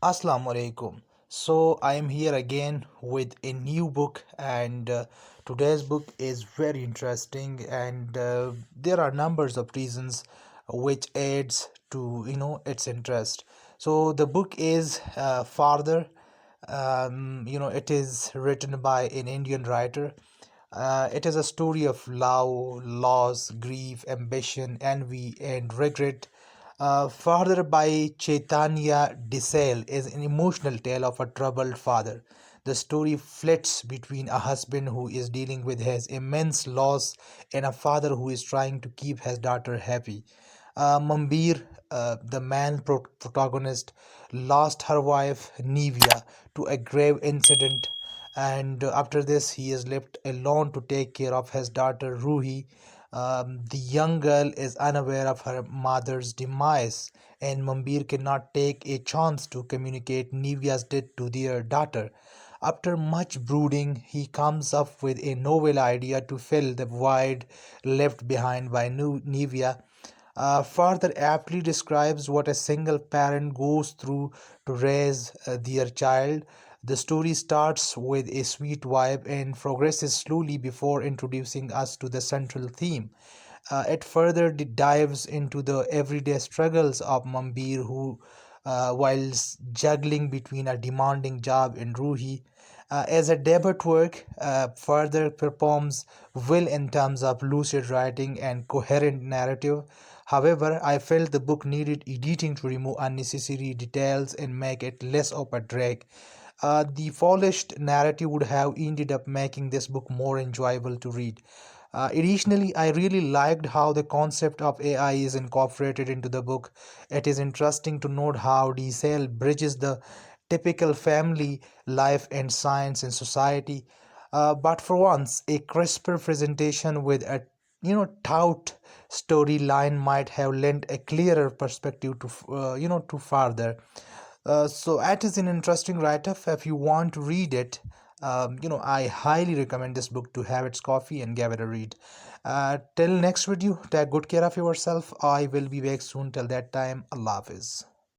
Assalamu alaikum. So I am here again with a new book, and today's book is very interesting, and there are numbers of reasons which adds to its interest. So the book is Father. It is written by an Indian writer. It is a story of love, loss, grief, ambition, envy, and regret. Father by Chaitanya Desai is an emotional tale of a troubled father. The story flits between a husband who is dealing with his immense loss and a father who is trying to keep his daughter happy. Mambir, the protagonist, lost her wife Nivea to a grave incident, and after this, he is left alone to take care of his daughter Ruhi. The young girl is unaware of her mother's demise, and Mambir cannot take a chance to communicate Nivea's death to their daughter. After much brooding, he comes up with a novel idea to fill the void left behind by Nivea. Further aptly describes what a single parent goes through to raise their child. The story starts with a sweet vibe and progresses slowly before introducing us to the central theme. It further dives into the everyday struggles of Mambir, who, whilst juggling between a demanding job in Ruhi, as a debut work, further performs well in terms of lucid writing and coherent narrative. However, I felt the book needed editing to remove unnecessary details and make it less of a drag. The polished narrative would have ended up making this book more enjoyable to read. Additionally, I really liked how the concept of AI is incorporated into the book. It is interesting to note how Diesel bridges the typical family life and science in society. But for once, a crisper presentation with a taut storyline might have lent a clearer perspective to to farther. So it is an interesting write-up. If you want to read it, I highly recommend this book to have its coffee and give it a read. Till next video, take good care of yourself. I will be back soon. Till that time, Allah Hafiz.